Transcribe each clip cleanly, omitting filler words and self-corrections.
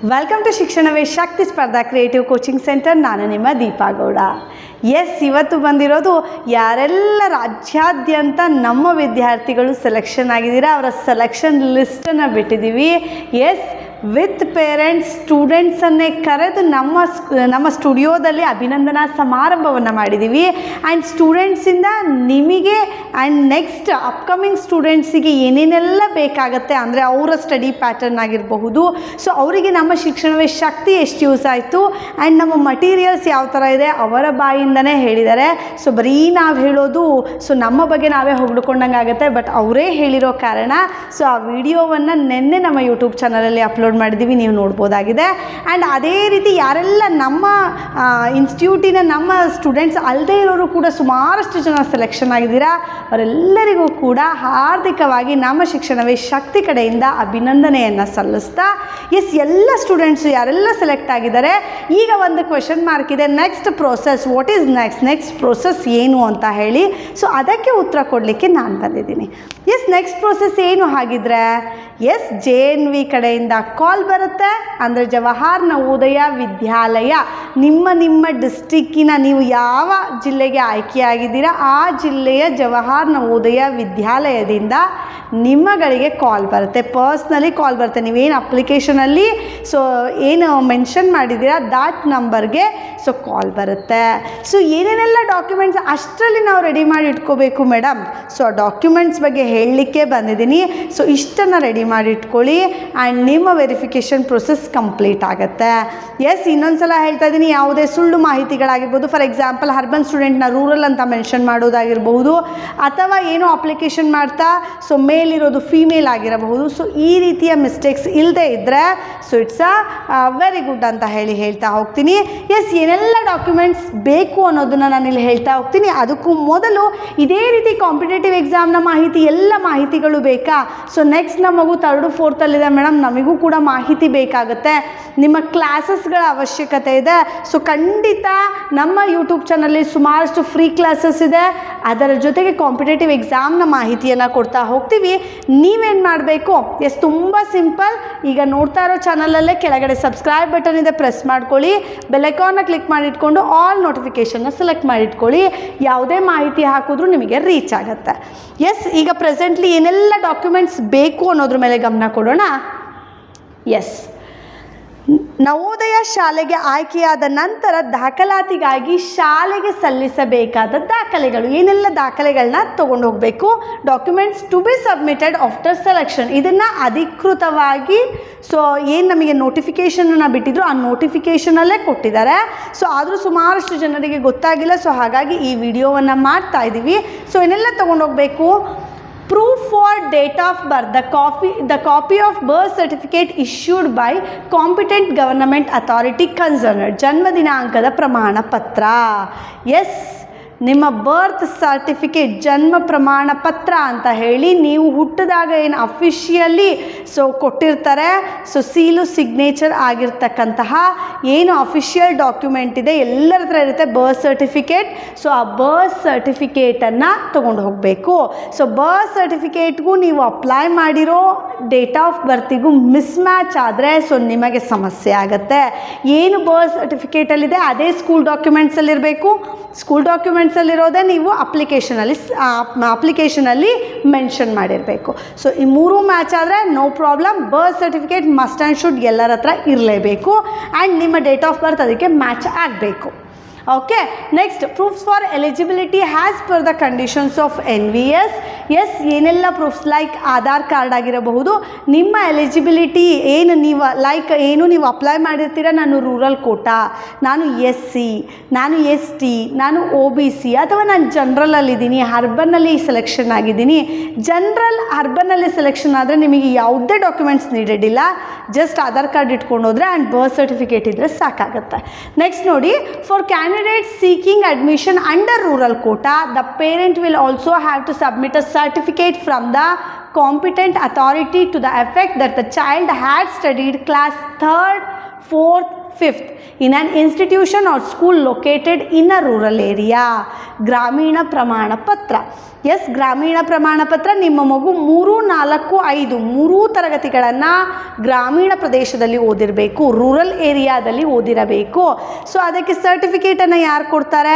Welcome to ಶಿಕ್ಷಣವೇ ಶಕ್ತಿ ಸ್ಪರ್ಧಾ creative coaching centre. ನಾನು ನಿಮ್ಮ ದೀಪಾ ಗೌಡ. ಇವತ್ತು ಬಂದಿರೋದು ಯಾರೆಲ್ಲ ರಾಜ್ಯಾದ್ಯಂತ ನಮ್ಮ ವಿದ್ಯಾರ್ಥಿಗಳು ಸೆಲೆಕ್ಷನ್ ಆಗಿದ್ದೀರಾ ಅವರ ಸೆಲೆಕ್ಷನ್ ಲಿಸ್ಟನ್ನು ಬಿಟ್ಟಿದ್ದೀವಿ. ವಿತ್ ಪೇರೆಂಟ್ಸ್ ಸ್ಟೂಡೆಂಟ್ಸನ್ನೇ ಕರೆದು ನಮ್ಮ ಸ್ಟುಡಿಯೋದಲ್ಲಿ ಅಭಿನಂದನಾ ಸಮಾರಂಭವನ್ನು ಮಾಡಿದ್ದೀವಿ. ಆ್ಯಂಡ್ ಸ್ಟೂಡೆಂಟ್ಸಿಂದ ನಿಮಗೆ ಆ್ಯಂಡ್ ನೆಕ್ಸ್ಟ್ ಅಪ್ಕಮಿಂಗ್ ಸ್ಟೂಡೆಂಟ್ಸಿಗೆ ಏನೇನೆಲ್ಲ ಬೇಕಾಗುತ್ತೆ ಅಂದರೆ ಅವರ ಸ್ಟಡಿ ಪ್ಯಾಟರ್ನ್ ಆಗಿರಬಹುದು. ಸೊ ಅವರಿಗೆ ನಮ್ಮ ಶಿಕ್ಷಣವೇ ಶಕ್ತಿ ಎಷ್ಟು ಯೂಸ್ ಆಯಿತು ಆ್ಯಂಡ್ ನಮ್ಮ ಮಟೀರಿಯಲ್ಸ್ ಯಾವ ಥರ ಇದೆ ಅವರ ಬಾಯಿಂದನೇ ಹೇಳಿದ್ದಾರೆ. ಸೊ ಬರೀ ನಾವು ಹೇಳೋದು ನಮ್ಮ ಬಗ್ಗೆ ನಾವೇ ಹೊಗಳ್ಕೊಂಡಂಗೆ ಆಗುತ್ತೆ, ಬಟ್ ಅವರೇ ಹೇಳಿರೋ ಕಾರಣ ಸೊ ಆ ವಿಡಿಯೋವನ್ನು ನಿನ್ನೆ ನಮ್ಮ ಯೂಟ್ಯೂಬ್ ಚಾನಲಲ್ಲಿ ಅಪ್ಲೋಡ್ ಮಾಡಿದ್ದೀವಿ, ನೀವು ನೋಡ್ಬೋದಾಗಿದೆ. ಆ್ಯಂಡ್ ಅದೇ ರೀತಿ ಯಾರೆಲ್ಲ ನಮ್ಮ ಇನ್ಸ್ಟಿಟ್ಯೂಟಿನ ನಮ್ಮ ಸ್ಟೂಡೆಂಟ್ಸ್ ಅಲ್ಲದೇ ಇರೋರು ಕೂಡ ಸುಮಾರಷ್ಟು ಜನ ಸೆಲೆಕ್ಷನ್ ಆಗಿದ್ದೀರಾ, ಅವರೆಲ್ಲರಿಗೂ ಕೂಡ ಹಾರ್ದಿಕವಾಗಿ ನಮ್ಮ ಶಿಕ್ಷಣವೇ ಶಕ್ತಿ ಕಡೆಯಿಂದ ಅಭಿನಂದನೆಯನ್ನು ಸಲ್ಲಿಸ್ತಾ ಎಲ್ಲ ಸ್ಟೂಡೆಂಟ್ಸು ಯಾರೆಲ್ಲ ಸೆಲೆಕ್ಟ್ ಆಗಿದ್ದಾರೆ, ಈಗ ಒಂದು ಕ್ವೆಶನ್ ಮಾರ್ಕ್ ಇದೆ, next process what is next process ಏನು ಅಂತ ಹೇಳಿ. ಸೊ ಅದಕ್ಕೆ ಉತ್ತರ ಕೊಡಲಿಕ್ಕೆ ನಾನು ಬಂದಿದ್ದೀನಿ. ನೆಕ್ಸ್ಟ್ ಪ್ರೋಸೆಸ್ ಏನು ಹಾಗಿದ್ರೆ JNV ಕಡೆಯಿಂದ ಕಾಲ್ ಬರುತ್ತೆ. ಅಂದರೆ ಜವಾಹರ್ ನವೋದಯ ವಿದ್ಯಾಲಯ ನಿಮ್ಮ ಡಿಸ್ಟಿಕ್ಕಿನ ನೀವು ಯಾವ ಜಿಲ್ಲೆಗೆ ಆಯ್ಕೆಯಾಗಿದ್ದೀರಾ ಆ ಜಿಲ್ಲೆಯ ಜವಾಹರ್ ನವೋದಯ ವಿದ್ಯಾಲಯದಿಂದ ನಿಮ್ಮಗಳಿಗೆ ಕಾಲ್ ಬರುತ್ತೆ, ಪರ್ಸ್ನಲಿ ಕಾಲ್ ಬರುತ್ತೆ. ನೀವೇನು ಅಪ್ಲಿಕೇಶನಲ್ಲಿ ಸೊ ಏನು ಮೆನ್ಷನ್ ಮಾಡಿದ್ದೀರಾ ದಾಟ್ ನಂಬರ್ಗೆ ಸೊ ಕಾಲ್ ಬರುತ್ತೆ. ಸೊ ಏನೇನೆಲ್ಲ ಡಾಕ್ಯುಮೆಂಟ್ಸ್ ಅಷ್ಟರಲ್ಲಿ ನಾವು ರೆಡಿ ಮಾಡಿ ಇಟ್ಕೋಬೇಕು ಮೇಡಮ್. ಸೊ ಆ ಡಾಕ್ಯುಮೆಂಟ್ಸ್ ಬಗ್ಗೆ ಹೇಳಲಿಕ್ಕೆ ಬಂದಿದ್ದೀನಿ. ಸೊ ಇಷ್ಟನ್ನು ರೆಡಿ ಮಾಡಿ ಇಟ್ಕೊಳ್ಳಿ ಆ್ಯಂಡ್ ನಿಮ್ಮ ವೆರಿಫಿಕೇಷನ್ ಪ್ರೊಸೆಸ್ ಕಂಪ್ಲೀಟ್ ಆಗುತ್ತೆ. ಇನ್ನೊಂದು ಸಲ ಹೇಳ್ತಾ ಇದ್ದೀನಿ, ಯಾವುದೇ ಸುಳ್ಳು ಮಾಹಿತಿಗಳಾಗಿರ್ಬೋದು, ಫಾರ್ ಎಕ್ಸಾಂಪಲ್ ಅರ್ಬನ್ ಸ್ಟೂಡೆಂಟ್ನ ರೂರಲ್ ಅಂತ ಮೆನ್ಷನ್ ಮಾಡೋದಾಗಿರ್ಬಹುದು, ಅಥವಾ ಏನೋ ಅಪ್ಲಿಕೇಶನ್ ಮಾಡ್ತಾ ಸೊ ಮೇಲಿರೋದು ಫೀಮೇಲ್ ಆಗಿರಬಹುದು. ಸೊ ಈ ರೀತಿಯ ಮಿಸ್ಟೇಕ್ಸ್ ಇಲ್ಲದೆ ಇದ್ದರೆ ಸೊ ಇಟ್ಸ್ ವೆರಿ ಗುಡ್ ಅಂತ ಹೇಳ್ತಾ ಹೋಗ್ತೀನಿ. ಏನೆಲ್ಲ ಡಾಕ್ಯುಮೆಂಟ್ಸ್ ಬೇಕು ಅನ್ನೋದನ್ನು ನಾನಿಲ್ಲಿ ಹೇಳ್ತಾ ಹೋಗ್ತೀನಿ. ಅದಕ್ಕೂ ಮೊದಲು ಇದೇ ರೀತಿ ಕಾಂಪಿಟೇಟಿವ್ ಎಕ್ಸಾಮ್ನ ಮಾಹಿತಿ ಎಲ್ಲ ಮಾಹಿತಿಗಳು ಬೇಕಾ? ಸೊ ನೆಕ್ಸ್ಟ್ ನಮ್ಮ ಮಗು 3rd 4thಲ್ಲಿದೆ ಮೇಡಮ್, ನಮಗೂ ಕೂಡ ಮಾಹಿತಿ ಬೇಕಾಗುತ್ತೆ, ನಿಮ್ಮ ಕ್ಲಾಸಸ್ಗಳ ಅವಶ್ಯಕತೆ ಇದೆ. ಸೊ ಖಂಡಿತ ನಮ್ಮ ಯೂಟ್ಯೂಬ್ ಚಾನಲ್ಲಿ ಸುಮಾರಷ್ಟು ಫ್ರೀ ಕ್ಲಾಸಸ್ ಇದೆ, ಅದರ ಜೊತೆಗೆ ಕಾಂಪಿಟೇಟಿವ್ ಎಕ್ಸಾಮ್ನ ಮಾಹಿತಿಯನ್ನು ಕೊಡ್ತಾ ಹೋಗ್ತೀವಿ. ನೀವೇನು ಮಾಡಬೇಕು? ತುಂಬ ಸಿಂಪಲ್. ಈಗ ನೋಡ್ತಾ ಇರೋ ಚಾನಲಲ್ಲೇ ಕೆಳಗಡೆ ಸಬ್ಸ್ಕ್ರೈಬ್ ಬಟನ್ ಇದೆ, ಪ್ರೆಸ್ ಮಾಡ್ಕೊಳ್ಳಿ. ಬೆಲೈಕಾನ್ನ ಕ್ಲಿಕ್ ಮಾಡಿಟ್ಕೊಂಡು ಆಲ್ ನೋಟಿಫಿಕೇಷನ್ನ ಸೆಲೆಕ್ಟ್ ಮಾಡಿಟ್ಕೊಳ್ಳಿ. ಯಾವುದೇ ಮಾಹಿತಿ ಹಾಕಿದ್ರೂ ನಿಮಗೆ ರೀಚ್ ಆಗುತ್ತೆ. ಈಗ ಪ್ರೆಸೆಂಟ್ಲಿ ಏನೆಲ್ಲ ಡಾಕ್ಯುಮೆಂಟ್ಸ್ ಬೇಕು ಅನ್ನೋದ್ರ ಮೇಲೆ ಗಮನ ಕೊಡೋಣ. ನವೋದಯ ಶಾಲೆಗೆ ಆಯ್ಕೆಯಾದ ನಂತರ ದಾಖಲಾತಿಗಾಗಿ ಶಾಲೆಗೆ ಸಲ್ಲಿಸಬೇಕಾದ ದಾಖಲೆಗಳು, ಏನೆಲ್ಲ ದಾಖಲೆಗಳನ್ನ ತೊಗೊಂಡು ಹೋಗಬೇಕು? Documents to be submitted after selection. ಇದನ್ನು ಅಧಿಕೃತವಾಗಿ ಸೊ ಏನು ನಮಗೆ ನೋಟಿಫಿಕೇಷನನ್ನು ಬಿಟ್ಟಿದ್ರು ಆ ನೋಟಿಫಿಕೇಷನಲ್ಲೇ ಕೊಟ್ಟಿದ್ದಾರೆ. ಸೊ ಆದರೂ ಸುಮಾರಷ್ಟು ಜನರಿಗೆ ಗೊತ್ತಾಗಿಲ್ಲ, ಸೊ ಹಾಗಾಗಿ ಈ ವಿಡಿಯೋವನ್ನು ಮಾಡ್ತಾ ಇದ್ದೀವಿ. ಸೊ ಏನೆಲ್ಲ ತೊಗೊಂಡೋಗಬೇಕು? Proof for date of birth, the copy of birth certificate issued by competent government authority concerned. ಜನ್ಮ ದಿನಾಂಕದ ಪ್ರಮಾಣ ಪತ್ರ. ನಿಮ್ಮ ಬರ್ತ್ ಸರ್ಟಿಫಿಕೇಟ್, ಜನ್ಮ ಪ್ರಮಾಣ ಪತ್ರ ಅಂತ ಹೇಳಿ ನೀವು ಹುಟ್ಟಿದಾಗ ಏನು ಅಫಿಷಿಯಲಿ ಸೊ ಕೊಟ್ಟಿರ್ತಾರೆ, ಸೊ ಸೀಲು ಸಿಗ್ನೇಚರ್ ಆಗಿರ್ತಕ್ಕಂತಹ ಏನು ಅಫಿಷಿಯಲ್ ಡಾಕ್ಯುಮೆಂಟ್ ಇದೆ ಎಲ್ಲರ ಹತ್ರ ಇರುತ್ತೆ, ಬರ್ತ್ ಸರ್ಟಿಫಿಕೇಟ್. ಸೊ ಆ ಬರ್ತ್ ಸರ್ಟಿಫಿಕೇಟನ್ನು ತೊಗೊಂಡು ಹೋಗಬೇಕು. ಸೊ ಬರ್ತ್ ಸರ್ಟಿಫಿಕೇಟ್ಗೂ ನೀವು ಅಪ್ಲೈ ಮಾಡಿರೋ ಡೇಟ್ ಆಫ್ ಬರ್ತಿಗೂ ಮಿಸ್ ಮ್ಯಾಚ್ ಆದರೆ ಸೊ ನಿಮಗೆ ಸಮಸ್ಯೆ ಆಗುತ್ತೆ. ಏನು ಬರ್ತ್ ಸರ್ಟಿಫಿಕೇಟಲ್ಲಿದೆ ಅದೇ ಸ್ಕೂಲ್ ಡಾಕ್ಯುಮೆಂಟ್ಸಲ್ಲಿರಬೇಕು. ಸ್ಕೂಲ್ ಡಾಕ್ಯುಮೆಂಟ್ಸಲ್ಲಿರೋದೇ ನೀವು ಅಪ್ಲಿಕೇಶನಲ್ಲಿ ಮೆನ್ಷನ್ ಮಾಡಿರಬೇಕು. ಸೊ ಈ ಮೂರು ಮ್ಯಾಚ್ ಆದರೆ no problem. Birth certificate must and should ಎಲ್ಲರ ಹತ್ರ ಇರಲೇಬೇಕು ಆ್ಯಂಡ್ ನಿಮ್ಮ ಡೇಟ್ ಆಫ್ ಬರ್ತ್ ಅದಕ್ಕೆ ಮ್ಯಾಚ್ ಆಗಬೇಕು. Okay, next proofs for eligibility has per the conditions of NVS. ಏನೆಲ್ಲ ಪ್ರೂಫ್ಸ್ ಲೈಕ್ ಆಧಾರ್ ಕಾರ್ಡ್ ಆಗಿರಬಹುದು, ನಿಮ್ಮ ಎಲಿಜಿಬಿಲಿಟಿ ಏನು ನೀವು ಅಪ್ಲೈ ಮಾಡಿರ್ತೀರ, ನಾನು ರೂರಲ್ ಕೋಟಾ, ನಾನು SC, ನಾನು ST, ನಾನು OBC, ಅಥವಾ ನಾನು ಜನ್ರಲಲ್ಲಿದ್ದೀನಿ, ಅರ್ಬನ್ನಲ್ಲಿ ಸೆಲೆಕ್ಷನ್ ಆಗಿದ್ದೀನಿ. ಅರ್ಬನ್ನಲ್ಲಿ ಸೆಲೆಕ್ಷನ್ ಆದರೆ ನಿಮಗೆ ಯಾವುದೇ ಡಾಕ್ಯುಮೆಂಟ್ಸ್ ನೀಡೆಡ್ ಇಲ್ಲ, ಜಸ್ಟ್ ಆಧಾರ್ ಕಾರ್ಡ್ ಇಟ್ಕೊಂಡು ಹೋದರೆ ಆ್ಯಂಡ್ ಬರ್ತ್ ಸರ್ಟಿಫಿಕೇಟ್ ಇದ್ದರೆ ಸಾಕಾಗುತ್ತೆ. ನೆಕ್ಸ್ಟ್ ನೋಡಿ, for candidates seeking admission under rural quota, the parent will also have to submit a certificate from the competent authority to the effect that the child had studied class 3rd, 4th, 5th in an institution or school located in a rural area. ಗ್ರಾಮೀಣ ಪ್ರಮಾಣ ಪತ್ರ. S, ಗ್ರಾಮೀಣ ಪ್ರಮಾಣ ಪತ್ರ. ನಿಮ್ಮ ಮಗು 3, 4, 5 ಮೂರೂ ತರಗತಿಗಳನ್ನು ಗ್ರಾಮೀಣ ಪ್ರದೇಶದಲ್ಲಿ ಓದಿರಬೇಕು, ರೂರಲ್ ಏರಿಯಾದಲ್ಲಿ ಓದಿರಬೇಕು. ಸೊ ಅದಕ್ಕೆ ಸರ್ಟಿಫಿಕೇಟನ್ನು ಯಾರು ಕೊಡ್ತಾರೆ?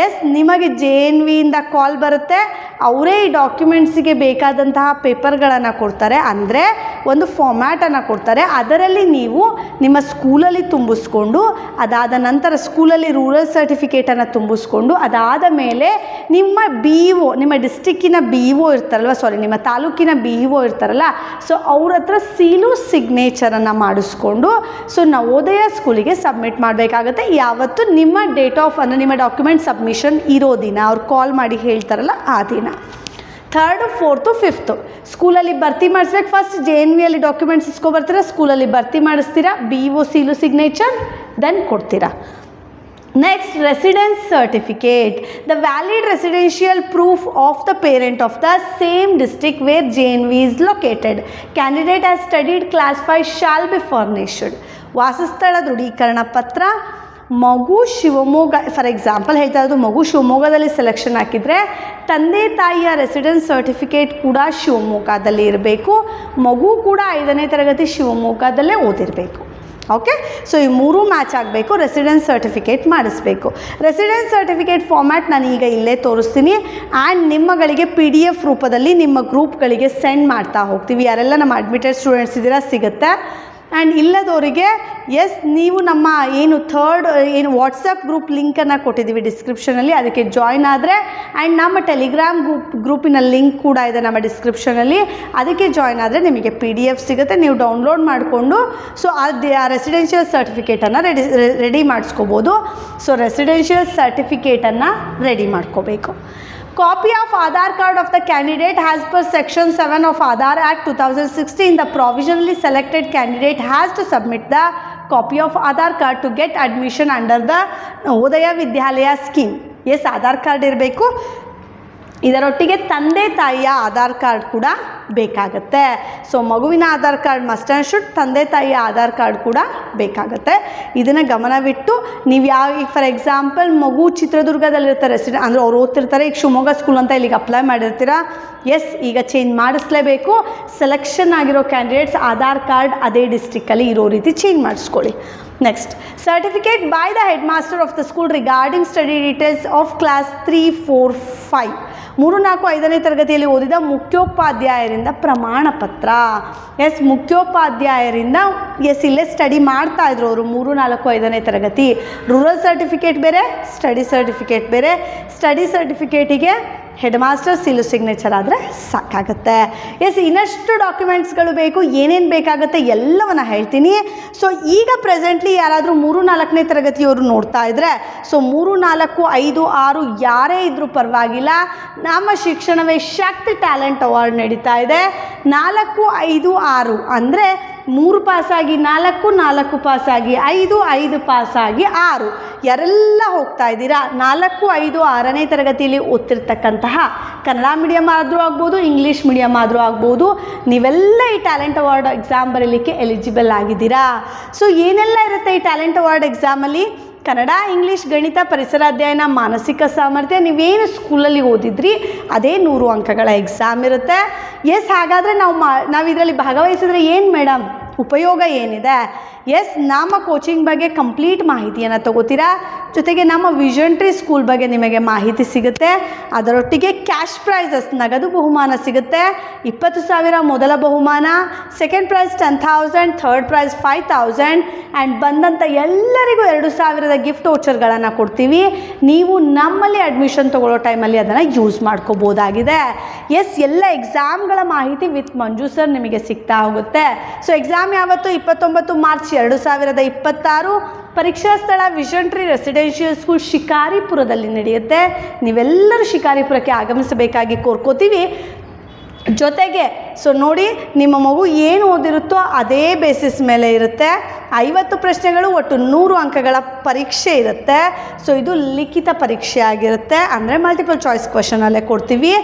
ಎಸ್, ನಿಮಗೆ JNVಯಿಂದ ಕಾಲ್ ಬರುತ್ತೆ, ಅವರೇ ಈ ಡಾಕ್ಯುಮೆಂಟ್ಸಿಗೆ ಬೇಕಾದಂತಹ ಪೇಪರ್ಗಳನ್ನು ಕೊಡ್ತಾರೆ. ಅಂದರೆ ಒಂದು ಫಾರ್ಮ್ಯಾಟನ್ನು ಕೊಡ್ತಾರೆ, ಅದರಲ್ಲಿ ನೀವು ನಿಮ್ಮ ಸ್ಕೂಲಲ್ಲಿ ತುಂಬಿಸ್ಕೊಂಡು, ಅದಾದ ನಂತರ ಸ್ಕೂಲಲ್ಲಿ ರೂರಲ್ ಸರ್ಟಿಫಿಕೇಟನ್ನು ತುಂಬಿಸ್ಕೊಂಡು, ಅದಾದ ಮೇಲೆ ನಿಮ್ಮ BEO, ನಿಮ್ಮ ಡಿಸ್ಟಿಕ್ಕಿನ BEO ಇರ್ತಾರಲ್ವ, ನಿಮ್ಮ ತಾಲೂಕಿನ BEO ಇರ್ತಾರಲ್ಲ, ಸೊ ಅವ್ರ ಹತ್ರ ಸೀಲು ಸಿಗ್ನೇಚರನ್ನು ಮಾಡಿಸ್ಕೊಂಡು ಸೊ ನವೋದಯ ಸ್ಕೂಲಿಗೆ ಸಬ್ಮಿಟ್ ಮಾಡಬೇಕಾಗತ್ತೆ. ಯಾವತ್ತು ನಿಮ್ಮ ಡೇಟ್ ಆಫ್ ಅಂದರೆ ನಿಮ್ಮ ಡಾಕ್ಯುಮೆಂಟ್ ಸಬ್ಮಿಷನ್ ಇರೋ ದಿನ, ಅವ್ರು ಕಾಲ್ ಮಾಡಿ ಹೇಳ್ತಾರಲ್ಲ ಆ ದಿನ. 3rd, 4th, 5th ಸ್ಕೂಲಲ್ಲಿ ಭರ್ತಿ ಮಾಡಿಸ್ಬೇಕು. ಫಸ್ಟ್ JNVಯಲ್ಲಿ ಡಾಕ್ಯುಮೆಂಟ್ಸ್ ಇಸ್ಕೊಬರ್ತೀರಾ, ಸ್ಕೂಲಲ್ಲಿ ಭರ್ತಿ ಮಾಡಿಸ್ತೀರಾ, BEO ಸೀಲು ಸಿಗ್ನೇಚರ್ ದೆನ್ ಕೊಡ್ತೀರಾ. Next, residence certificate. The valid residential proof of the parent of the same district where JNV is located. Candidate has studied class 5 shall be furnished. ವಾಸಸ್ಥಳ ದೃಢೀಕರಣ ಪತ್ರ. ಮಗು Shivamogga, for example ಹೇಳ್ತಾ ಇರೋದು, ಮಗು ಶಿವಮೊಗ್ಗದಲ್ಲಿ selection ಹಾಕಿದರೆ ತಂದೆ ತಾಯಿಯ ರೆಸಿಡೆನ್ಸ್ ಸರ್ಟಿಫಿಕೇಟ್ ಕೂಡ ಶಿವಮೊಗ್ಗದಲ್ಲಿ ಇರಬೇಕು. ಮಗು ಕೂಡ 5ನೇ ತರಗತಿ ಶಿವಮೊಗ್ಗದಲ್ಲೇ ಓದಿರಬೇಕು. ಓಕೆ, ಸೊ ಈ ಮೂರೂ ಮ್ಯಾಚ್ ಆಗಬೇಕು. ರೆಸಿಡೆನ್ಸ್ ಸರ್ಟಿಫಿಕೇಟ್ ಮಾಡಿಸ್ಬೇಕು. ರೆಸಿಡೆನ್ಸ್ ಸರ್ಟಿಫಿಕೇಟ್ ಫಾರ್ಮ್ಯಾಟ್ ನಾನು ಈಗ ಇಲ್ಲೇ ತೋರಿಸ್ತೀನಿ. ಆ್ಯಂಡ್ ನಿಮ್ಮಗಳಿಗೆ PDF ರೂಪದಲ್ಲಿ ನಿಮ್ಮ ಗ್ರೂಪ್ಗಳಿಗೆ ಸೆಂಡ್ ಮಾಡ್ತಾ ಹೋಗ್ತೀವಿ. ಯಾರೆಲ್ಲ ನಮ್ಮ ಅಡ್ಮಿಟೆಡ್ ಸ್ಟೂಡೆಂಟ್ಸ್ ಇದ್ದೀರಾ ಸಿಗುತ್ತೆ. ಆ್ಯಂಡ್ ಇಲ್ಲದವರಿಗೆ ಎಸ್, ನೀವು ನಮ್ಮ ಏನು ವಾಟ್ಸಪ್ ಗ್ರೂಪ್ ಲಿಂಕನ್ನು ಕೊಟ್ಟಿದ್ದೀವಿ ಡಿಸ್ಕ್ರಿಪ್ಷನಲ್ಲಿ, ಅದಕ್ಕೆ ಜಾಯ್ನ್ ಆದರೆ, ಆ್ಯಂಡ್ ನಮ್ಮ ಟೆಲಿಗ್ರಾಮ್ ಗ್ರೂಪಿನ ಲಿಂಕ್ ಕೂಡ ಇದೆ ನಮ್ಮ ಡಿಸ್ಕ್ರಿಪ್ಷನಲ್ಲಿ, ಅದಕ್ಕೆ ಜಾಯ್ನ್ ಆದರೆ ನಿಮಗೆ PDF ಸಿಗುತ್ತೆ. ನೀವು ಡೌನ್ಲೋಡ್ ಮಾಡಿಕೊಂಡು ಸೊ ಆ ರೆಸಿಡೆನ್ಷಿಯಲ್ ಸರ್ಟಿಫಿಕೇಟನ್ನು ರೆಡಿ ಮಾಡಿಸ್ಕೋಬೋದು. ಸೊ ರೆಸಿಡೆನ್ಷಿಯಲ್ ಸರ್ಟಿಫಿಕೇಟನ್ನು ರೆಡಿ ಮಾಡ್ಕೋಬೇಕು. Copy of Aadhaar card of the candidate as per section 7 of Aadhaar Act 2016. The provisionally selected candidate has to submit the copy of Aadhaar card to get admission under the Navodaya Vidyalaya scheme. Yes, Aadhaar card ಇರಬೇಕು. ಇದರೊಟ್ಟಿಗೆ ತಂದೆ ತಾಯಿಯ Aadhaar card ಕೂಡ ಬೇಕಾಗುತ್ತೆ. So ಮಗುವಿನ Aadhaar card must and should, ತಂದೆ ತಾಯಿಯ Aadhaar card ಕೂಡ ಬೇಕಾಗುತ್ತೆ. ಇದನ್ನು ಗಮನವಿಟ್ಟು ನೀವು ಈಗ ಫಾರ್ ಎಕ್ಸಾಂಪಲ್ ಮಗು ಚಿತ್ರದುರ್ಗದಲ್ಲಿರ್ತಾರೆ ಅಂದರೆ ಅವ್ರು ಓದ್ತಿರ್ತಾರೆ, ಈಗ ಶಿವಮೊಗ್ಗ ಸ್ಕೂಲ್ ಅಂತ ಇಲ್ಲಿಗೆ ಅಪ್ಲೈ ಮಾಡಿರ್ತೀರಾ. ಎಸ್, ಈಗ ಚೇಂಜ್ ಮಾಡಿಸ್ಲೇಬೇಕು. ಸೆಲೆಕ್ಷನ್ ಆಗಿರೋ ಕ್ಯಾಂಡಿಡೇಟ್ಸ್ ಆಧಾರ್ ಕಾರ್ಡ್ ಅದೇ ಡಿಸ್ಟ್ರಿಕ್ಕಲ್ಲಿ ಇರೋ ರೀತಿ ಚೇಂಜ್ ಮಾಡಿಸ್ಕೊಳ್ಳಿ. Next, certificate by the headmaster of the school regarding study details of class 3, 4, 5. 3, 4, 5ನೇ ತರಗತಿಯಲ್ಲಿ ಓದಿದ ಮುಖ್ಯೋಪಾಧ್ಯಾಯರಿಂದ ಪ್ರಮಾಣ ಪತ್ರ. ಎಸ್, ಮುಖ್ಯೋಪಾಧ್ಯಾಯರಿಂದ ಎಸ್ ಇಲ್ಲೇ ಸ್ಟಡಿ ಮಾಡ್ತಾ ಇದ್ರು ಅವರು 3, 4, 5ನೇ ತರಗತಿ. ರೂರಲ್ ಸರ್ಟಿಫಿಕೇಟ್ ಬೇರೆ, ಸ್ಟಡಿ ಸರ್ಟಿಫಿಕೇಟ್ ಬೇರೆ. ಸ್ಟಡಿ ಸರ್ಟಿಫಿಕೇಟಿಗೆ ಹೆಡ್ ಮಾಸ್ಟರ್ ಸೀಲು ಸಿಗ್ನೇಚರ್ ಆದರೆ ಸಾಕಾಗುತ್ತೆ. ಎಸ್, ಇನ್ನಷ್ಟು ಡಾಕ್ಯುಮೆಂಟ್ಸ್ಗಳು ಬೇಕು. ಏನೇನು ಬೇಕಾಗುತ್ತೆ ಎಲ್ಲವನ್ನು ಹೇಳ್ತೀನಿ. ಸೊ ಈಗ ಪ್ರೆಸೆಂಟ್ಲಿ ಯಾರಾದರೂ 3, 4ನೇ ತರಗತಿಯವರು ನೋಡ್ತಾ ಇದ್ದರೆ, ಸೊ 3, 4, 5, 6 ಯಾರೇ ಇದ್ದರೂ ಪರವಾಗಿಲ್ಲ, ನಮ್ಮ ಶಿಕ್ಷಣವೇ ಶಕ್ತಿ ಟ್ಯಾಲೆಂಟ್ ಅವಾರ್ಡ್ ನಡೀತಾ ಇದೆ. 4, 5, 6 ಅಂದರೆ 3 ಪಾಸಾಗಿ 4, 4 ಪಾಸಾಗಿ 5, 5 ಪಾಸಾಗಿ 6 ಯಾರೆಲ್ಲ ಹೋಗ್ತಾ ಇದ್ದೀರಾ 4, 5, 6ನೇ ತರಗತಿಯಲ್ಲಿ ಓದ್ತಿರ್ತಕ್ಕಂತಹ ಕನ್ನಡ ಮೀಡಿಯಮ್ ಆದರೂ ಆಗ್ಬೋದು, ಇಂಗ್ಲೀಷ್ ಮೀಡಿಯಮ್ ಆದರೂ ಆಗ್ಬೋದು, ನೀವೆಲ್ಲ ಈ ಟ್ಯಾಲೆಂಟ್ ಅವಾರ್ಡ್ ಎಕ್ಸಾಮ್ ಬರೀಲಿಕ್ಕೆ ಎಲಿಜಿಬಲ್ ಆಗಿದ್ದೀರಾ. ಸೊ ಏನೆಲ್ಲ ಇರುತ್ತೆ ಈ ಟ್ಯಾಲೆಂಟ್ ಅವಾರ್ಡ್ ಎಕ್ಸಾಮಲ್ಲಿ? ಕನ್ನಡ, ಇಂಗ್ಲೀಷ್, ಗಣಿತ, ಪರಿಸರ ಅಧ್ಯಯನ, ಮಾನಸಿಕ ಸಾಮರ್ಥ್ಯ. ನೀವೇನು ಸ್ಕೂಲಲ್ಲಿ ಓದಿದ್ರಿ ಅದೇ 100 ಅಂಕಗಳ ಎಕ್ಸಾಮ್ ಇರುತ್ತೆ. ಎಸ್, ಹಾಗಾದರೆ ನಾವು ಇದರಲ್ಲಿ ಭಾಗವಹಿಸಿದ್ರೆ ಏನು ಮೇಡಮ್ ಉಪಯೋಗ ಏನಿದೆ? ಎಸ್, ನಮ್ಮ ಕೋಚಿಂಗ್ ಬಗ್ಗೆ ಕಂಪ್ಲೀಟ್ ಮಾಹಿತಿಯನ್ನು ತಗೋತೀರಾ. ಜೊತೆಗೆ ನಮ್ಮ ವಿಷನ್ ಟ್ರೀ ಸ್ಕೂಲ್ ಬಗ್ಗೆ ನಿಮಗೆ ಮಾಹಿತಿ ಸಿಗುತ್ತೆ. ಅದರೊಟ್ಟಿಗೆ ಕ್ಯಾಶ್ ಪ್ರೈಸಸ್, ನಗದು ಬಹುಮಾನ ಸಿಗುತ್ತೆ. 20,000 ಮೊದಲ ಬಹುಮಾನ, second prize 10,000, third prize 5,000 and ಬಂದಂಥ ಎಲ್ಲರಿಗೂ 2,000 ಗಿಫ್ಟ್ ವೋಚರ್ಗಳನ್ನು ಕೊಡ್ತೀವಿ. ನೀವು ನಮ್ಮಲ್ಲಿ ಅಡ್ಮಿಷನ್ ತೊಗೊಳ್ಳೋ ಟೈಮಲ್ಲಿ ಅದನ್ನು ಯೂಸ್ ಮಾಡ್ಕೋಬೋದಾಗಿದೆ. ಎಸ್, ಎಲ್ಲ ಎಕ್ಸಾಮ್ಗಳ ಮಾಹಿತಿ ವಿತ್ ಮಂಜು ಸರ್ ನಿಮಗೆ ಸಿಗ್ತಾ ಹೋಗುತ್ತೆ. ಸೊ ಎಕ್ಸಾಮ್ ಯಾವತ್ತು? 29 ಮಾರ್ಚ್ 2026. ಪರೀಕ್ಷಾ ಸ್ಥಳ ವಿಷನ್ ಟ್ರೀ ರೆಸಿಡೆನ್ಷಿಯಲ್ ಸ್ಕೂಲ್ ಶಿಕಾರಿಪುರದಲ್ಲಿ ನಡೆಯುತ್ತೆ. ನೀವೆಲ್ಲರೂ ಶಿಕಾರಿಪುರಕ್ಕೆ ಆಗಮಿಸಬೇಕಾಗಿ ಕೋರ್ಕೋತೀವಿ. ಜೊತೆಗೆ ಸೊ ನೋಡಿ, ನಿಮ್ಮ ಮಗು ಏನು ಓದಿರುತ್ತೋ ಅದೇ ಬೇಸಿಸ್ ಮೇಲೆ ಇರುತ್ತೆ. 50 ಪ್ರಶ್ನೆಗಳು, ಒಟ್ಟು 100 ಅಂಕಗಳ ಪರೀಕ್ಷೆ ಇರುತ್ತೆ. ಸೊ ಇದು ಲಿಖಿತ ಪರೀಕ್ಷೆ ಆಗಿರುತ್ತೆ, ಅಂದರೆ ಮಲ್ಟಿಪಲ್ ಚಾಯ್ಸ್ ಕ್ವೆಶನಲ್ಲೇ ಕೊಡ್ತೀವಿ.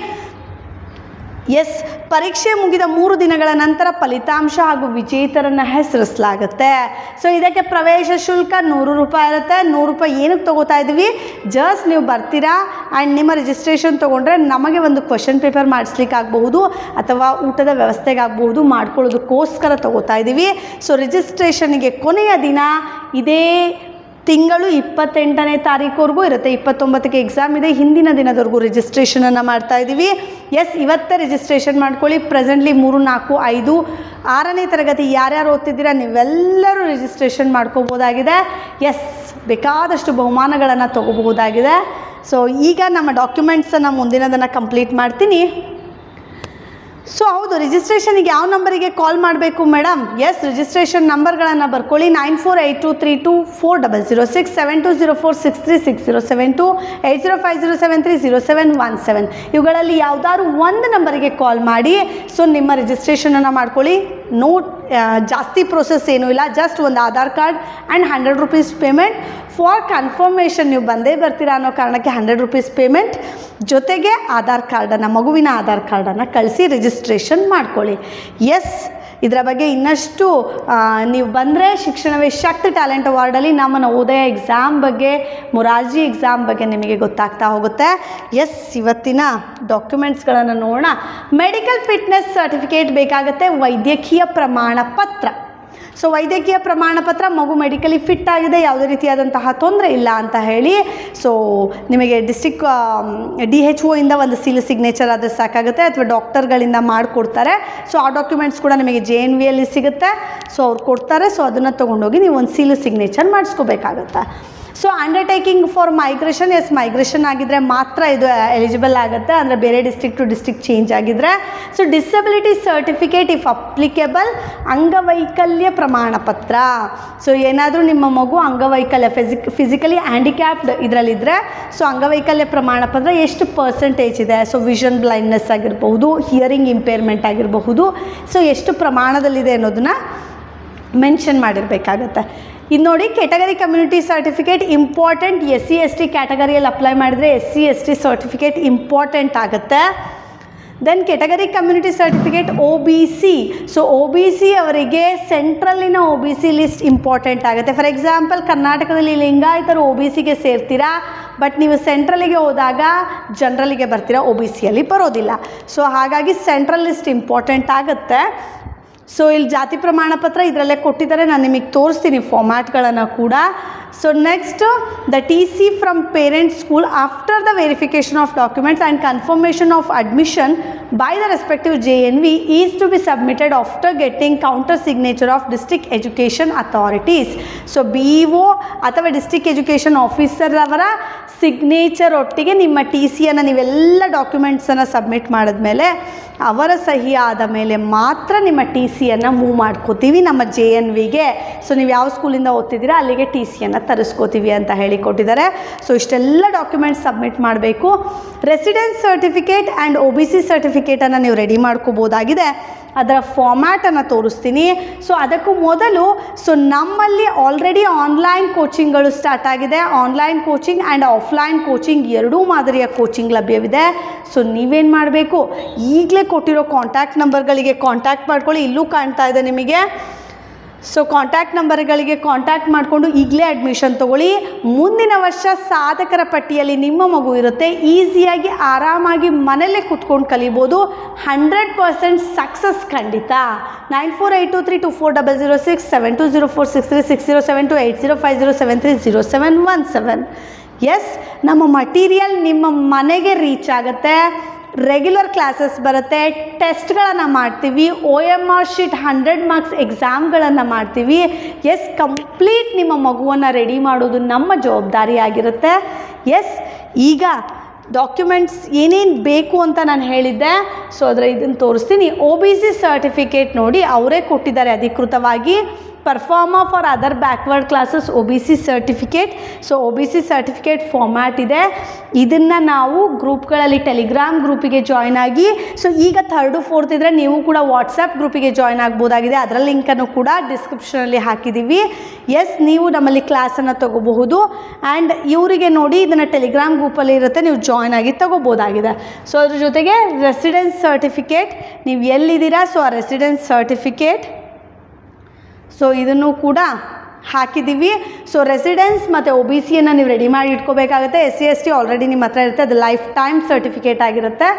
ಎಸ್, ಪರೀಕ್ಷೆ ಮುಗಿದ 3 ದಿನಗಳ ನಂತರ ಫಲಿತಾಂಶ ಹಾಗೂ ವಿಜೇತರನ್ನು ಹೆಸರಿಸಲಾಗುತ್ತೆ. ಸೊ ಇದಕ್ಕೆ ಪ್ರವೇಶ ಶುಲ್ಕ 100 ರೂಪಾಯಿ ಇರುತ್ತೆ. 100 ರೂಪಾಯಿ ಏನಕ್ಕೆ ತೊಗೋತಾ ಇದ್ದೀವಿ, ಜಸ್ಟ್ ನೀವು ಬರ್ತೀರಾ ಆ್ಯಂಡ್ ನಿಮ್ಮ ರಿಜಿಸ್ಟ್ರೇಷನ್ ತೊಗೊಂಡ್ರೆ ನಮಗೆ ಒಂದು ಕ್ವಶನ್ ಪೇಪರ್ ಮಾಡಿಸ್ಲಿಕ್ಕಾಗಬಹುದು ಅಥವಾ ಊಟದ ವ್ಯವಸ್ಥೆಗಾಗಬಹುದು, ಮಾಡ್ಕೊಳ್ಳೋದಕ್ಕೋಸ್ಕರ ತೊಗೋತಾ ಇದ್ದೀವಿ. ಸೊ ರಿಜಿಸ್ಟ್ರೇಷನ್ಗೆ ಕೊನೆಯ ದಿನ ಇದೇ ತಿಂಗಳು 28ನೇ ತಾರೀಕುವರೆಗೂ ಇರುತ್ತೆ. 29ಕ್ಕೆ ಎಕ್ಸಾಮ್ ಇದೆ. ಹಿಂದಿನ ದಿನದವರೆಗೂ ರಿಜಿಸ್ಟ್ರೇಷನನ್ನು ಮಾಡ್ತಾ ಇದ್ದೀವಿ. ಎಸ್, ಇವತ್ತೇ ರಿಜಿಸ್ಟ್ರೇಷನ್ ಮಾಡ್ಕೊಳ್ಳಿ. ಪ್ರೆಸೆಂಟ್ಲಿ 3, 4, 5, 6ನೇ ತರಗತಿ ಯಾರ್ಯಾರು ಓದ್ತಿದ್ದೀರಾ ನೀವೆಲ್ಲರೂ ರಿಜಿಸ್ಟ್ರೇಷನ್ ಮಾಡ್ಕೋಬೋದಾಗಿದೆ. ಎಸ್, ಬೇಕಾದಷ್ಟು ಬಹುಮಾನಗಳನ್ನು ತೊಗೋಬಹುದಾಗಿದೆ. ಸೊ ಈಗ ನಮ್ಮ ಡಾಕ್ಯುಮೆಂಟ್ಸನ್ನು ಮುಂದಿನದನ್ನು ಕಂಪ್ಲೀಟ್ ಮಾಡ್ತೀನಿ. ಸೊ ಹೌದು, ರಿಜಿಸ್ಟ್ರೇಷನಿಗೆ ಯಾವ ನಂಬರಿಗೆ ಕಾಲ್ ಮಾಡಬೇಕು ಮೇಡಮ್? ಎಸ್, ರಿಜಿಸ್ಟ್ರೇಷನ್ ನಂಬರ್ಗಳನ್ನು ಬರ್ಕೊಳ್ಳಿ. 9482324006, 7204636072, 8050730717. ಇವುಗಳಲ್ಲಿ ಯಾವುದಾದ್ರು ಒಂದು ನಂಬರಿಗೆ ಕಾಲ್ ಮಾಡಿ. ಸೊ ನಿಮ್ಮ ರಿಜಿಸ್ಟ್ರೇಷನನ್ನು ಮಾಡ್ಕೊಳ್ಳಿ. ಜಾಸ್ತಿ ಪ್ರೋಸೆಸ್ ಏನೂ ಇಲ್ಲ. ಜಸ್ಟ್ ಒಂದು Aadhaar card and 100 rupees payment for confirmation. ನೀವು ಬಂದೇ ಬರ್ತೀರಾ ಅನ್ನೋ ಕಾರಣಕ್ಕೆ 100 ರೂಪೀಸ್ ಪೇಮೆಂಟ್ ಜೊತೆಗೆ ಆಧಾರ್ ಕಾರ್ಡನ್ನು, ಮಗುವಿನ ಆಧಾರ್ ಕಾರ್ಡನ್ನು ಕಳಿಸಿ ರಿಜಿಸ್ಟ್ರೇಷನ್ ಮಾಡ್ಕೊಳ್ಳಿ. ಎಸ್, ಇದರ ಬಗ್ಗೆ ಇನ್ನಷ್ಟು ನೀವು ಬಂದರೆ ಶಿಕ್ಷಣವೇ ಶಕ್ತಿ ಟ್ಯಾಲೆಂಟ್ ಅವಾರ್ಡಲ್ಲಿ ನಮ್ಮ ನವೋದಯ ಎಕ್ಸಾಮ್ ಬಗ್ಗೆ, ಮೊರಾರ್ಜಿ ಎಕ್ಸಾಮ್ ಬಗ್ಗೆ ನಿಮಗೆ ಗೊತ್ತಾಗ್ತಾ ಹೋಗುತ್ತೆ. ಎಸ್, ಇವತ್ತಿನ ಡಾಕ್ಯುಮೆಂಟ್ಸ್ಗಳನ್ನು ನೋಡೋಣ. ಮೆಡಿಕಲ್ ಫಿಟ್ನೆಸ್ ಸರ್ಟಿಫಿಕೇಟ್ ಬೇಕಾಗುತ್ತೆ. ವೈದ್ಯಕೀಯ ಪ್ರಮಾಣ ಪತ್ರ. ಸೊ ವೈದ್ಯಕೀಯ ಪ್ರಮಾಣ ಪತ್ರ, ಮಗು ಮೆಡಿಕಲಿ ಫಿಟ್ ಆಗಿದೆ, ಯಾವುದೇ ರೀತಿಯಾದಂತಹ ತೊಂದರೆ ಇಲ್ಲ ಅಂತ ಹೇಳಿ. ಸೊ ನಿಮಗೆ ಡಿಸ್ಟ್ರಿಕ್ಟ್ DHO ಇಂದ ಒಂದು ಸಿಗ್ನೇಚರ್ ಆದರೆ ಸಾಕಾಗುತ್ತೆ, ಅಥವಾ ಡಾಕ್ಟರ್ಗಳಿಂದ ಮಾಡಿಕೊಡ್ತಾರೆ. ಸೊ ಆ ಡಾಕ್ಯುಮೆಂಟ್ಸ್ ಕೂಡ ನಿಮಗೆ JNVಯಲ್ಲಿ ಸಿಗುತ್ತೆ. ಸೊ ಅವ್ರು ಕೊಡ್ತಾರೆ. ಸೊ ಅದನ್ನು ತೊಗೊಂಡೋಗಿ ನೀವು ಒಂದು ಸಿಗ್ನೇಚರ್ ಮಾಡಿಸ್ಕೋಬೇಕಾಗತ್ತೆ. So undertaking for migration. Yes, migration ಆಗಿದ್ದರೆ ಮಾತ್ರ ಇದು ಎಲಿಜಿಬಲ್ ಆಗುತ್ತೆ, ಅಂದರೆ ಬೇರೆ ಡಿಸ್ಟ್ರಿಕ್ಟ್ ಟು ಡಿಸ್ಟ್ರಿಕ್ಟ್ ಚೇಂಜ್ ಆಗಿದ್ದರೆ. So disability certificate if applicable. ಅಂಗವೈಕಲ್ಯ ಪ್ರಮಾಣ ಪತ್ರ. ಸೊ ಏನಾದರೂ ನಿಮ್ಮ ಮಗು ಅಂಗವೈಕಲ್ಯ ಫಿಸಿಕಲಿ ಹ್ಯಾಂಡಿಕ್ಯಾಪ್ಡ್ ಇದರಲ್ಲಿದ್ದರೆ, ಸೊ ಅಂಗವೈಕಲ್ಯ ಪ್ರಮಾಣ ಪತ್ರ ಎಷ್ಟು ಪರ್ಸೆಂಟೇಜ್ ಇದೆ, ಸೊ ವಿಷನ್ ಬ್ಲೈಂಡ್ನೆಸ್ ಆಗಿರಬಹುದು, ಹಿಯರಿಂಗ್ ಇಂಪೇರ್ಮೆಂಟ್ ಆಗಿರಬಹುದು, ಸೊ ಎಷ್ಟು ಪ್ರಮಾಣದಲ್ಲಿದೆ ಅನ್ನೋದನ್ನು ಮೆನ್ಷನ್ ಮಾಡಿರಬೇಕಾಗತ್ತೆ. ಇದು ನೋಡಿ, category community certificate important. SC ST ಕ್ಯಾಟಗರಿಯಲ್ಲಿ ಅಪ್ಲೈ ಮಾಡಿದರೆ SC ST ಸರ್ಟಿಫಿಕೇಟ್ ಇಂಪಾರ್ಟೆಂಟ್ ಆಗುತ್ತೆ. Then category community certificate OBC. So OBC ಅವರಿಗೆ ಸೆಂಟ್ರಲ್ಲಿನ OBC ಲಿಸ್ಟ್ ಇಂಪಾರ್ಟೆಂಟ್ ಆಗುತ್ತೆ. ಫಾರ್ ಎಕ್ಸಾಂಪಲ್, ಕರ್ನಾಟಕದಲ್ಲಿ ಲಿಂಗಾಯತರು OBCಗೆ ಸೇರ್ತೀರಾ, ಬಟ್ ನೀವು ಸೆಂಟ್ರಲಿಗೆ ಹೋದಾಗ ಜನರಲಿಗೆ ಬರ್ತೀರಾ, OBCಯಲ್ಲಿ ಬರೋದಿಲ್ಲ. ಸೊ ಹಾಗಾಗಿ ಸೆಂಟ್ರಲ್ ಲಿಸ್ಟ್ ಇಂಪಾರ್ಟೆಂಟ್ ಆಗುತ್ತೆ. ಸೊ ಇಲ್ಲಿ ಜಾತಿ ಪ್ರಮಾಣ ಪತ್ರ ಇದರಲ್ಲೇ ಕೊಟ್ಟಿದ್ದಾರೆ, ನಾನು ನಿಮಗೆ ತೋರಿಸ್ತೀನಿ ಫಾರ್ಮ್ಯಾಟ್ಗಳನ್ನು ಕೂಡ. So next, the TC from parent school after the verification of documents and confirmation of admission by the respective JNV is to be submitted after getting counter signature of district education authorities. So BEO ಅಥವಾ district education officer ಅವರ signature ಒಟ್ಟಿಗೆ ನಿಮ್ಮ TCಯನ್ನು ನೀವೆಲ್ಲ ಡಾಕ್ಯುಮೆಂಟ್ಸನ್ನು submit ಮಾಡಿದ್ಮೇಲೆ, ಅವರ ಸಹಿ ಆದ ಮೇಲೆ ಮಾತ್ರ ನಿಮ್ಮ TCಯನ್ನು ಮೂವ್ ಮಾಡ್ಕೋತೀವಿ ನಮ್ಮ JNVಗೆ. ಸೊ ನೀವು ಯಾವ ಸ್ಕೂಲಿಂದ ಓದ್ತಿದ್ದೀರಾ ಅಲ್ಲಿಗೆ TCಯನ್ನು ತರಿಸ್ಕೋತೀವಿ ಅಂತ ಹೇಳಿ ಕೊಟ್ಟಿದ್ದಾರೆ. ಸೊ ಇಷ್ಟೆಲ್ಲ ಡಾಕ್ಯುಮೆಂಟ್ಸ್ ಸಬ್ಮಿಟ್ ಮಾಡಬೇಕು. ರೆಸಿಡೆನ್ಸ್ ಸರ್ಟಿಫಿಕೇಟ್ ಆ್ಯಂಡ್ OBC ಸರ್ಟಿಫಿಕೇಟನ್ನು ನೀವು ರೆಡಿ ಮಾಡ್ಕೋಬೋದಾಗಿದೆ. ಅದರ ಫಾರ್ಮ್ಯಾಟನ್ನು ತೋರಿಸ್ತೀನಿ. ಸೊ ಅದಕ್ಕೂ ಮೊದಲು, ಸೊ ನಮ್ಮಲ್ಲಿ ಆಲ್ರೆಡಿ ಆನ್ಲೈನ್ ಕೋಚಿಂಗ್ಗಳು ಸ್ಟಾರ್ಟ್ ಆಗಿದೆ. Online coaching and offline coaching ಎರಡೂ ಮಾದರಿಯ ಕೋಚಿಂಗ್ ಲಭ್ಯವಿದೆ. ಸೊ ನೀವೇನು ಮಾಡಬೇಕು, ಈಗಲೇ ಕೊಟ್ಟಿರೋ ಕಾಂಟ್ಯಾಕ್ಟ್ ನಂಬರ್ಗಳಿಗೆ ಕಾಂಟ್ಯಾಕ್ಟ್ ಮಾಡ್ಕೊಳ್ಳಿ. ಇಲ್ಲೂ ಕಾಣ್ತಾ ಇದೆ ನಿಮಗೆ. ಸೊ ಕಾಂಟ್ಯಾಕ್ಟ್ ನಂಬರ್ಗಳಿಗೆ ಕಾಂಟ್ಯಾಕ್ಟ್ ಮಾಡಿಕೊಂಡು ಈಗಲೇ ಅಡ್ಮಿಷನ್ ತೊಗೊಳ್ಳಿ. ಮುಂದಿನ ವರ್ಷ ಸಾಧಕರ ಪಟ್ಟಿಯಲ್ಲಿ ನಿಮ್ಮ ಮಗು ಇರುತ್ತೆ. ಈಸಿಯಾಗಿ ಆರಾಮಾಗಿ ಮನೆಯಲ್ಲೇ ಕೂತ್ಕೊಂಡು ಕಲಿಬೋದು. 100% ಸಕ್ಸಸ್ ಖಂಡಿತ. 9482324006, 7204636072, 8050730717. ಎಸ್, ನಮ್ಮ ಮಟೀರಿಯಲ್ ನಿಮ್ಮ ಮನೆಗೆ ರೀಚ್ ಆಗುತ್ತೆ. ರೆಗ್ಯುಲರ್ ಕ್ಲಾಸಸ್ ಬರುತ್ತೆ, ಟೆಸ್ಟ್ಗಳನ್ನು ಮಾಡ್ತೀವಿ, OMR ಶೀಟ್ 100 ಮಾರ್ಕ್ಸ್ ಎಕ್ಸಾಮ್ಗಳನ್ನು ಮಾಡ್ತೀವಿ. ಎಸ್, ಕಂಪ್ಲೀಟ್ ನಿಮ್ಮ ಮಗುವನ್ನು ರೆಡಿ ಮಾಡೋದು ನಮ್ಮ ಜವಾಬ್ದಾರಿ ಆಗಿರುತ್ತೆ. ಎಸ್, ಈಗ ಡಾಕ್ಯುಮೆಂಟ್ಸ್ ಏನೇನು ಬೇಕು ಅಂತ ನಾನು ಹೇಳಿದ್ದೆ. ಸೊ ಅದರ ಇದನ್ನು ತೋರಿಸ್ತೀನಿ. OBC ಸರ್ಟಿಫಿಕೇಟ್ ನೋಡಿ, ಅವರೇ ಕೊಟ್ಟಿದ್ದಾರೆ ಅಧಿಕೃತವಾಗಿ. Performer for other backward classes OBC certificate. So OBC certificate format ಇದೆ. ಇದನ್ನು ನಾವು ಗ್ರೂಪ್ಗಳಲ್ಲಿ ಟೆಲಿಗ್ರಾಮ್ ಗ್ರೂಪಿಗೆ ಜಾಯ್ನ್ ಆಗಿ, ಸೊ ಈಗ 3rd 4th ಇದ್ದರೆ ನೀವು ಕೂಡ ವಾಟ್ಸಪ್ ಗ್ರೂಪಿಗೆ ಜಾಯ್ನ್ ಆಗ್ಬೋದಾಗಿದೆ. ಅದರ ಲಿಂಕನ್ನು ಕೂಡ ಡಿಸ್ಕ್ರಿಪ್ಷನಲ್ಲಿ ಹಾಕಿದ್ದೀವಿ. ಎಸ್, ನೀವು ನಮ್ಮಲ್ಲಿ ಕ್ಲಾಸನ್ನು ತಗೋಬಹುದು. ಆ್ಯಂಡ್ ಇವರಿಗೆ ನೋಡಿ ಇದನ್ನು ಟೆಲಿಗ್ರಾಮ್ ಗ್ರೂಪಲ್ಲಿ ಇರುತ್ತೆ, ನೀವು ಜಾಯ್ನ್ ಆಗಿ ತಗೋಬೋದಾಗಿದೆ. ಸೊ ಅದ್ರ ಜೊತೆಗೆ ರೆಸಿಡೆನ್ಸ್ ಸರ್ಟಿಫಿಕೇಟ್, ನೀವು ಎಲ್ಲಿದ್ದೀರಾ ಸೊ ಆ ರೆಸಿಡೆನ್ಸ್ ಸರ್ಟಿಫಿಕೇಟ್, ಸೊ ಇದನ್ನು ಕೂಡ ಹಾಕಿದ್ದೀವಿ. ಸೊ ರೆಸಿಡೆನ್ಸ್ ಮತ್ತು OBCಯನ್ನು ನೀವು ರೆಡಿ ಮಾಡಿ ಇಟ್ಕೋಬೇಕಾಗುತ್ತೆ. SC ST ಆಲ್ರೆಡಿ ನಿಮ್ಮ ಹತ್ರ ಇರುತ್ತೆ, ಅದು ಲೈಫ್ ಟೈಮ್ ಸರ್ಟಿಫಿಕೇಟ್ ಆಗಿರುತ್ತೆ.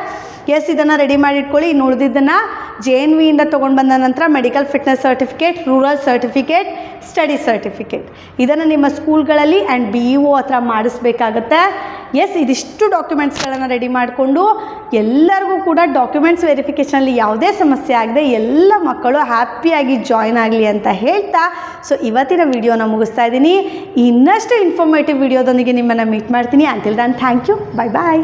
ಎಸ್, ಇದನ್ನು ರೆಡಿ ಮಾಡಿ ಇಟ್ಕೊಳ್ಳಿ. ಇನ್ನು ಉಳಿದಿದ್ದನ್ನು JNVಯಿಂದ ತೊಗೊಂಡು ಬಂದ ನಂತರ medical fitness certificate, rural certificate, study certificate, ಇದನ್ನು ನಿಮ್ಮ ಸ್ಕೂಲ್ಗಳಲ್ಲಿ ಆ್ಯಂಡ್ BEO ಹತ್ರ ಮಾಡಿಸ್ಬೇಕಾಗತ್ತೆ. ಎಸ್, ಇದಿಷ್ಟು ಡಾಕ್ಯುಮೆಂಟ್ಸ್ಗಳನ್ನು ರೆಡಿ ಮಾಡಿಕೊಂಡು ಎಲ್ಲರಿಗೂ ಕೂಡ ಡಾಕ್ಯುಮೆಂಟ್ಸ್ ವೆರಿಫಿಕೇಷನಲ್ಲಿ ಯಾವುದೇ ಸಮಸ್ಯೆ ಆಗದೆ ಎಲ್ಲ ಮಕ್ಕಳು ಹ್ಯಾಪಿಯಾಗಿ ಜಾಯ್ನ್ ಆಗಲಿ ಅಂತ ಹೇಳ್ತಾ, ಸೊ ಇವತ್ತಿನ ವಿಡಿಯೋನ ಮುಗಿಸ್ತಾ ಇದ್ದೀನಿ. ಇನ್ನಷ್ಟು ಇನ್ಫಾರ್ಮೇಟಿವ್ ವಿಡಿಯೋದೊಂದಿಗೆ ನಿಮ್ಮನ್ನು ಮೀಟ್ ಮಾಡ್ತೀನಿ. Until then thank you, bye bye.